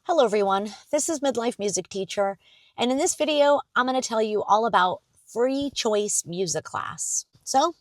Hello everyone, this is Midlife Music Teacher, and in this video, I'm going to tell you all about free choice music class. So,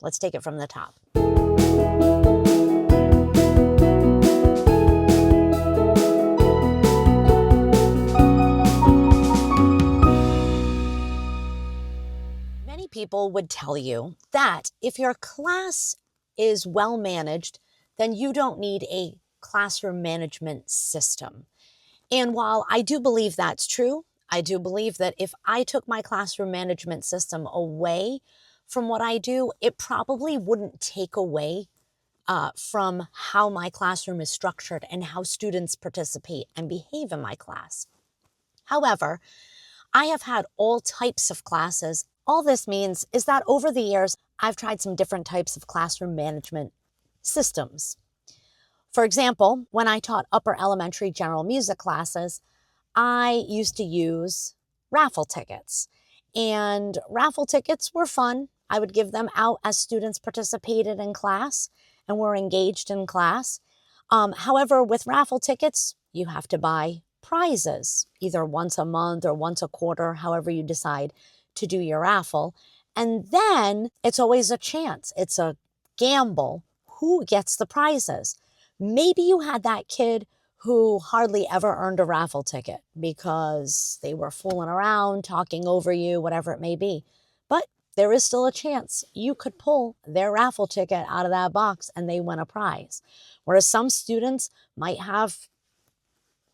let's take it from the top. Many people would tell you that if your class is well managed, then you don't need a classroom management system. And while I do believe that's true, I do believe that if I took my classroom management system away from what I do, it probably wouldn't take away from how my classroom is structured and how students participate and behave in my class. However, I have had all types of classes. All this means is that over the years, I've tried some different types of classroom management systems. For example, when I taught upper elementary general music classes, I used to use raffle tickets. And raffle tickets were fun. I would give them out as students participated in class and were engaged in class. However, with raffle tickets, you have to buy prizes, either once a month or once a quarter, however you decide to do your raffle. And then it's always a chance. It's a gamble. Who gets the prizes? Maybe you had that kid who hardly ever earned a raffle ticket because they were fooling around, talking over you, whatever it may be. But there is still a chance you could pull their raffle ticket out of that box and they win a prize. Whereas some students might have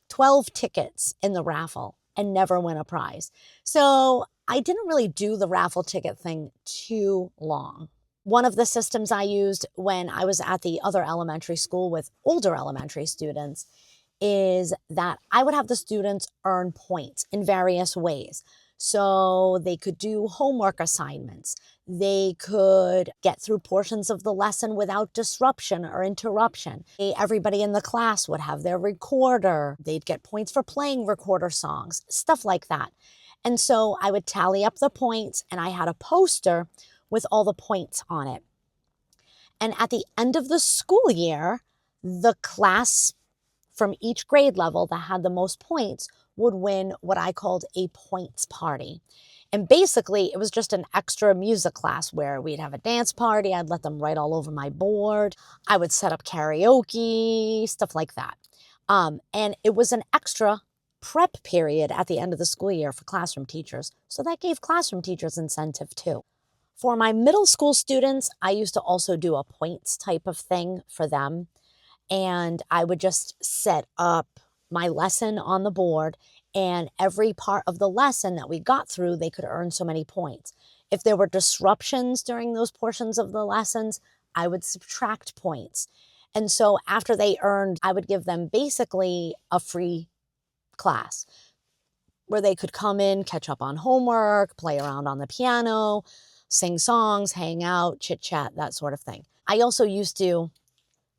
12 tickets in the raffle and never win a prize. So I didn't really do the raffle ticket thing too long. One of the systems I used when I was at the other elementary school with older elementary students is that I would have the students earn points in various ways. So they could do homework assignments. They could get through portions of the lesson without disruption or interruption. Everybody in the class would have their recorder. They'd get points for playing recorder songs, stuff like that. And so I would tally up the points, and I had a poster with all the points on it. And at the end of the school year, the class from each grade level that had the most points would win what I called a points party. And basically, it was just an extra music class where we'd have a dance party. I'd let them write all over my board. I would set up karaoke, stuff like that. And it was an extra prep period at the end of the school year for classroom teachers. So that gave classroom teachers incentive too. For my middle school students, I used to also do a points type of thing for them. And I would just set up my lesson on the board, and every part of the lesson that we got through, they could earn so many points. If there were disruptions during those portions of the lessons, I would subtract points. And so after they earned, I would give them basically a free class where they could come in, catch up on homework, play around on the piano, sing songs, hang out, chit chat, that sort of thing. I also used to,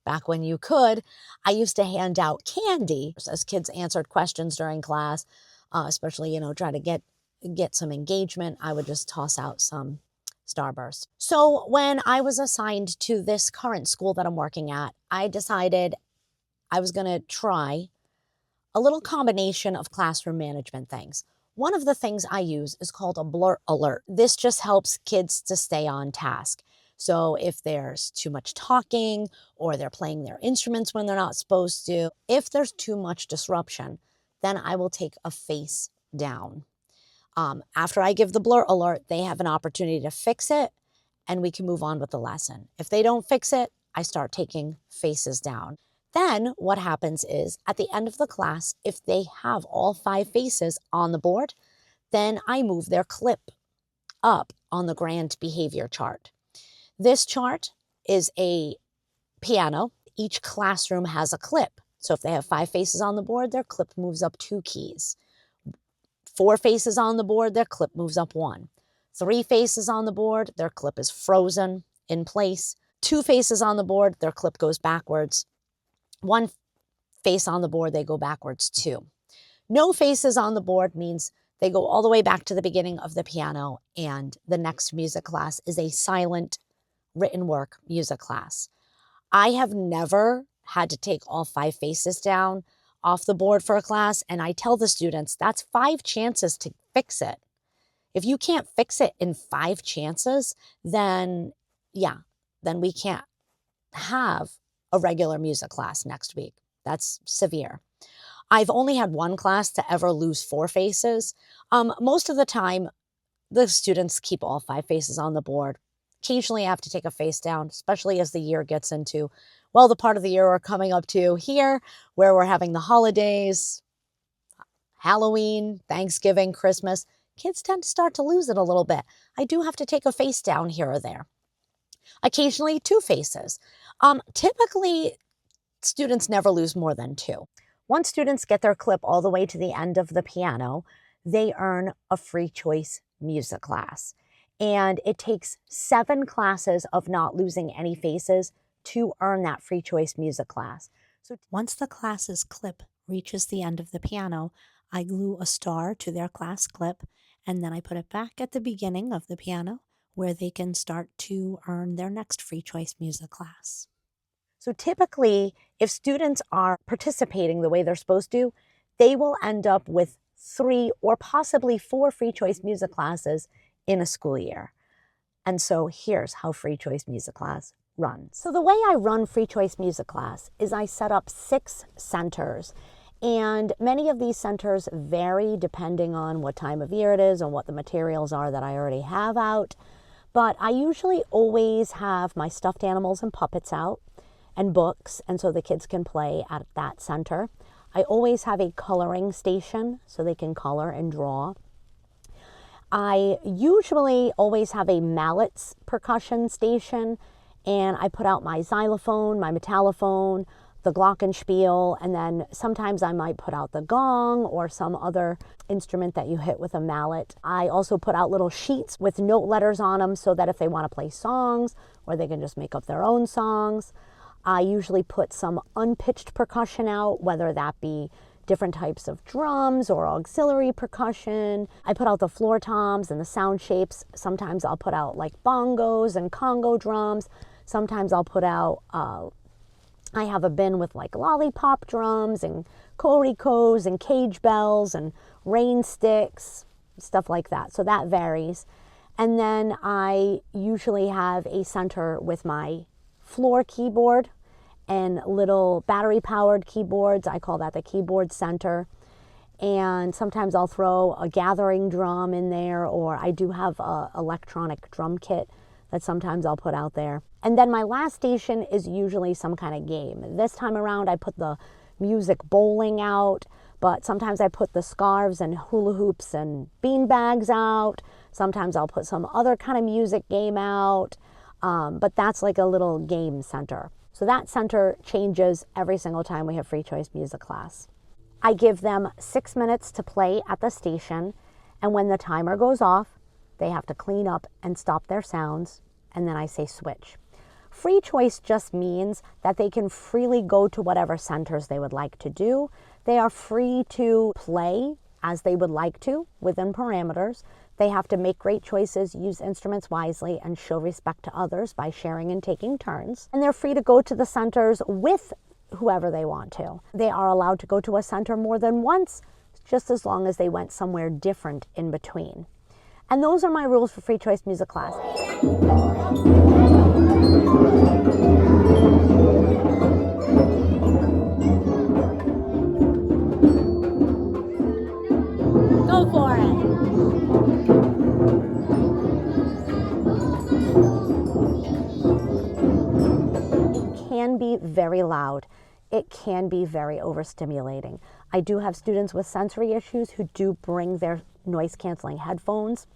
back when you could, I used to hand out candy as kids answered questions during class, especially, try to get some engagement. I would just toss out some Starburst. So when I was assigned to this current school that I'm working at, I decided I was going to try a little combination of classroom management things. One of the things I use is called a blur alert. This just helps kids to stay on task. So if there's too much talking or they're playing their instruments when they're not supposed to, if there's too much disruption, then I will take a face down. After I give the blur alert, they have an opportunity to fix it and we can move on with the lesson. If they don't fix it, I start taking faces down. Then what happens is at the end of the class, if they have all 5 faces on the board, then I move their clip up on the grand behavior chart. This chart is a piano. Each classroom has a clip. So if they have 5 faces on the board, their clip moves up 2 keys. 4 faces on the board, their clip moves up 1. 3 faces on the board, their clip is frozen in place. 2 faces on the board, their clip goes backwards. 1 face on the board, they go backwards 2. No faces on the board means they go all the way back to the beginning of the piano, and the next music class is a silent written work music class. I have never had to take all 5 faces down. off the board for a class, and I tell the students that's 5 chances to fix it. If you can't fix it in 5 chances, then yeah, then we can't have a regular music class next week. That's severe. I've only had one class to ever lose 4 faces. Most of the time, the students keep all 5 faces on the board. Occasionally, I have to take a face down, especially as the year gets into, well, the part of the year we're coming up to here, where we're having the holidays, Halloween, Thanksgiving, Christmas. Kids tend to start to lose it a little bit. I do have to take a face down here or there. Occasionally, 2 faces. Typically, students never lose more than 2. Once students get their clip all the way to the end of the piano, they earn a free choice music class. And it takes 7 classes of not losing any faces to earn that free choice music class. So once the class's clip reaches the end of the piano, I glue a star to their class clip, and then I put it back at the beginning of the piano where they can start to earn their next free choice music class. So typically, if students are participating the way they're supposed to, they will end up with 3 or possibly 4 free choice music classes in a school year. And so here's how free choice music class runs. So the way I run free choice music class is I set up 6 centers. And many of these centers vary depending on what time of year it is and what the materials are that I already have out. But I usually always have my stuffed animals and puppets out and books, and so the kids can play at that center. I always have a coloring station so they can color and draw. I usually always have a mallets percussion station, and I put out my xylophone, my metallophone, the glockenspiel, and then sometimes I might put out the gong or some other instrument that you hit with a mallet. I also put out little sheets with note letters on them so that if they want to play songs or they can just make up their own songs. I usually put some unpitched percussion out, whether that be different types of drums or auxiliary percussion. I put out the floor toms and the sound shapes. Sometimes I'll put out like bongos and Congo drums. Sometimes I'll put out, I have a bin with like lollipop drums and korikos and cage bells and rain sticks, stuff like that. So that varies. And then I usually have a center with my floor keyboard and little battery-powered keyboards. I call that the keyboard center. And sometimes I'll throw a gathering drum in there, or I do have an electronic drum kit that sometimes I'll put out there. And then my last station is usually some kind of game. This time around I put the music bowling out, but sometimes I put the scarves and hula hoops and bean bags out. Sometimes I'll put some other kind of music game out. But that's like a little game center. So that center changes every single time we have free choice music class. I give them 6 minutes to play at the station, and when the timer goes off, they have to clean up and stop their sounds, and then I say switch. Free choice just means that they can freely go to whatever centers they would like to do. They are free to play as they would like to within parameters. They have to make great choices, use instruments wisely, and show respect to others by sharing and taking turns. And they're free to go to the centers with whoever they want to. They are allowed to go to a center more than once, just as long as they went somewhere different in between. And those are my rules for free choice music class. Go for it. It can be very loud. It can be very overstimulating. I do have students with sensory issues who do bring their noise-canceling headphones.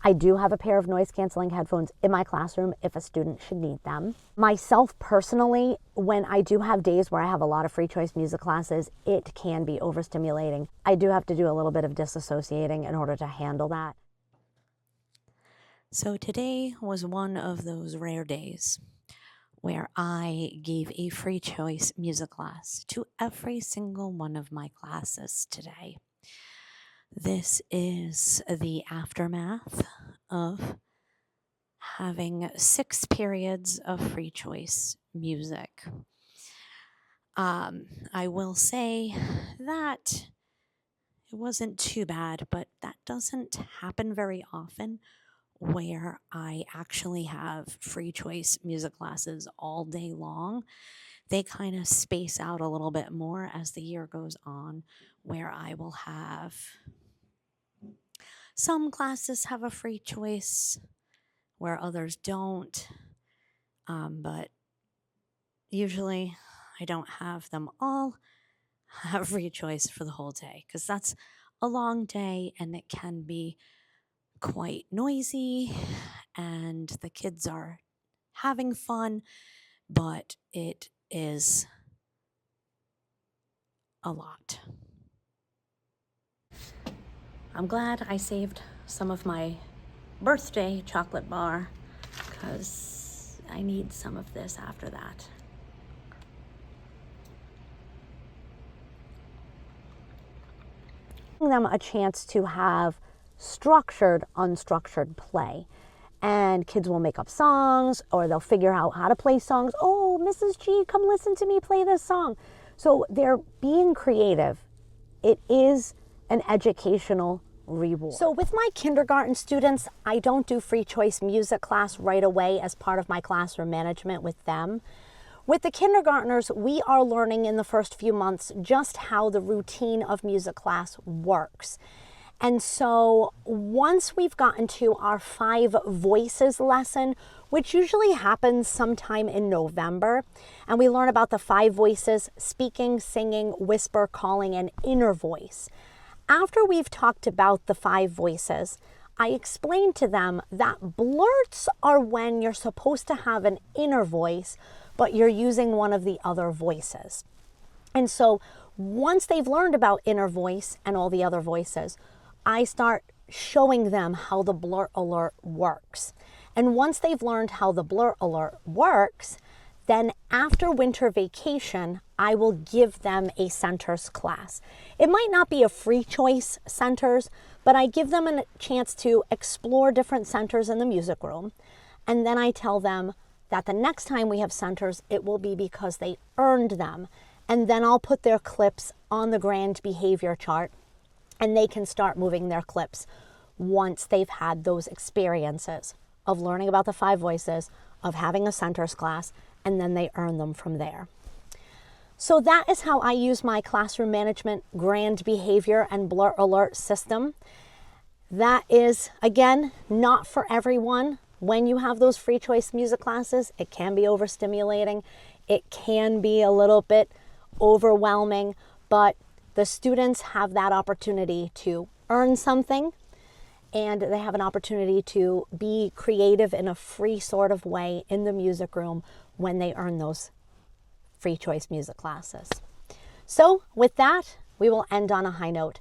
I do have a pair of noise-canceling headphones in my classroom if a student should need them. Myself personally, when I do have days where I have a lot of free choice music classes, it can be overstimulating. I do have to do a little bit of disassociating in order to handle that. So today was one of those rare days where I gave a free choice music class to every single one of my classes today. This is the aftermath of having 6 periods of free choice music. I will say that it wasn't too bad, but that doesn't happen very often where I actually have free choice music classes all day long. They kind of space out a little bit more as the year goes on, where I will have some classes have a free choice where others don't. But usually I don't have them all have free choice for the whole day because that's a long day and it can be quite noisy and the kids are having fun, but it is a lot. I'm glad I saved some of my birthday chocolate bar because I need some of this after that. Giving them a chance to have structured, unstructured play. And kids will make up songs or they'll figure out how to play songs. Oh, Mrs. G, come listen to me play this song. So they're being creative. It is an educational reward. So with my kindergarten students, I don't do free choice music class right away as part of my classroom management with them. With the kindergartners, we are learning in the first few months just how the routine of music class works. And so once we've gotten to our 5 voices lesson, which usually happens sometime in November, and we learn about the 5 voices: speaking, singing, whisper, calling, and inner voice. After we've talked about the 5 voices, I explained to them that blurts are when you're supposed to have an inner voice, but you're using one of the other voices. And so once they've learned about inner voice and all the other voices, I start showing them how the blurt alert works. And once they've learned how the blurt alert works, then after winter vacation, I will give them a centers class. It might not be a free choice centers, but I give them a chance to explore different centers in the music room. And then I tell them that the next time we have centers, it will be because they earned them. And then I'll put their clips on the grand behavior chart and they can start moving their clips once they've had those experiences of learning about the 5 voices, of having a centers class, and then they earn them from there. So that is how I use my classroom management grand behavior and blurt alert system. That is, again, not for everyone. When you have those free choice music classes, it can be overstimulating. It can be a little bit overwhelming, but the students have that opportunity to earn something and they have an opportunity to be creative in a free sort of way in the music room when they earn those free choice music classes. So with that, we will end on a high note.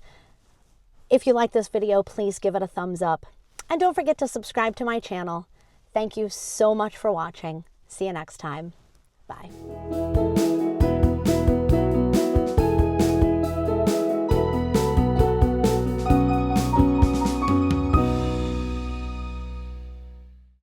If you like this video, please give it a thumbs up. And don't forget to subscribe to my channel. Thank you so much for watching. See you next time. Bye.